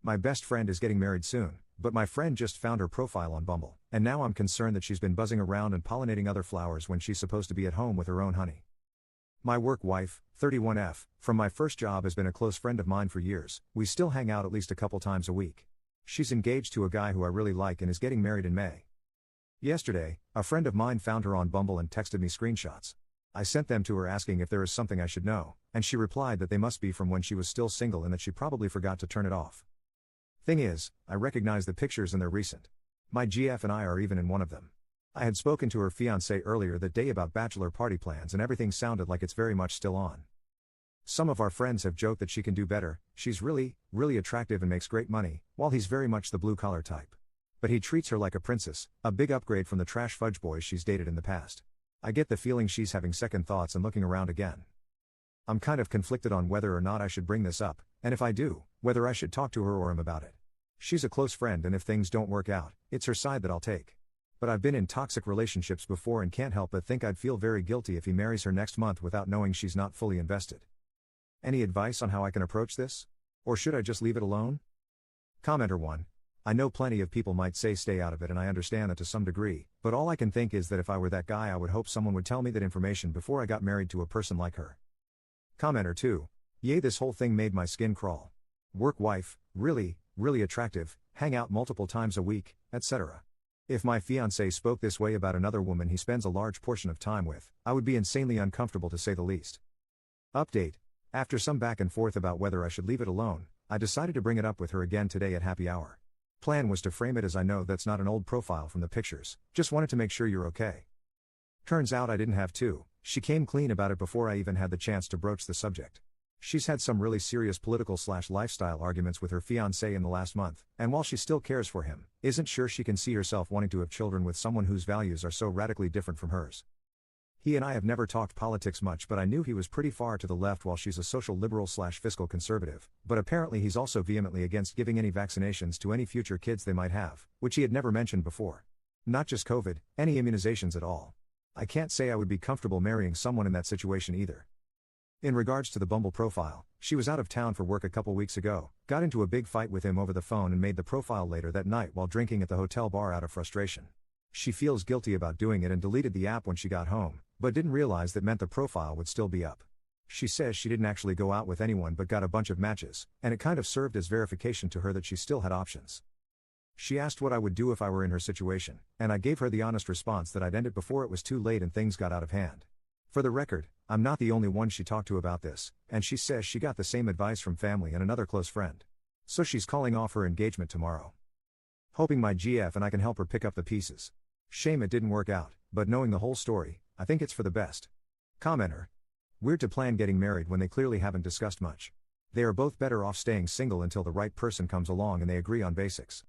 My best friend is getting married soon, but my friend just found her profile on Bumble, and now I'm concerned that she's been buzzing around and pollinating other flowers when she's supposed to be at home with her own honey. My work wife, 31F, from my first job has been a close friend of mine for years. We still hang out at least a couple times a week. She's engaged to a guy who I really like and is getting married in May. Yesterday, a friend of mine found her on Bumble and texted me screenshots. I sent them to her asking if there is something I should know, and she replied that they must be from when she was still single and that she probably forgot to turn it off. Thing is, I recognize the pictures and they're recent. My GF and I are even in one of them. I had spoken to her fiancé earlier that day about bachelor party plans and everything sounded like it's very much still on. Some of our friends have joked that she can do better, she's really attractive and makes great money, while he's very much the blue-collar type. But he treats her like a princess, a big upgrade from the trash fudge boys she's dated in the past. I get the feeling she's having second thoughts and looking around again. I'm kind of conflicted on whether or not I should bring this up, and if I do, whether I should talk to her or him about it. She's a close friend and if things don't work out, it's her side that I'll take. But I've been in toxic relationships before and can't help but think I'd feel very guilty if he marries her next month without knowing she's not fully invested. Any advice on how I can approach this? Or should I just leave it alone? Commenter 1. I know plenty of people might say stay out of it and I understand that to some degree, but all I can think is that if I were that guy I would hope someone would tell me that information before I got married to a person like her. Commenter 2. Yay, this whole thing made my skin crawl. Work wife, really attractive, hang out multiple times a week, etc. If my fiancé spoke this way about another woman he spends a large portion of time with, I would be insanely uncomfortable to say the least. Update. After some back and forth about whether I should leave it alone, I decided to bring it up with her again today at happy hour. Plan was to frame it as I know that's not an old profile from the pictures, just wanted to make sure you're okay. Turns out I didn't have to, she came clean about it before I even had the chance to broach the subject. She's had some really serious political/lifestyle arguments with her fiancé in the last month, and while she still cares for him, isn't sure she can see herself wanting to have children with someone whose values are so radically different from hers. He and I have never talked politics much, but I knew he was pretty far to the left while she's a social liberal/fiscal conservative, but apparently he's also vehemently against giving any vaccinations to any future kids they might have, which he had never mentioned before. Not just COVID, any immunizations at all. I can't say I would be comfortable marrying someone in that situation either. In regards to the Bumble profile, she was out of town for work a couple weeks ago, got into a big fight with him over the phone and made the profile later that night while drinking at the hotel bar out of frustration. She feels guilty about doing it and deleted the app when she got home, but didn't realize that meant the profile would still be up. She says she didn't actually go out with anyone but got a bunch of matches, and it kind of served as verification to her that she still had options. She asked what I would do if I were in her situation, and I gave her the honest response that I'd end it before it was too late and things got out of hand. For the record, I'm not the only one she talked to about this, and she says she got the same advice from family and another close friend. So she's calling off her engagement tomorrow. Hoping my GF and I can help her pick up the pieces. Shame it didn't work out, but knowing the whole story, I think it's for the best. Commenter. Weird to plan getting married when they clearly haven't discussed much. They are both better off staying single until the right person comes along and they agree on basics.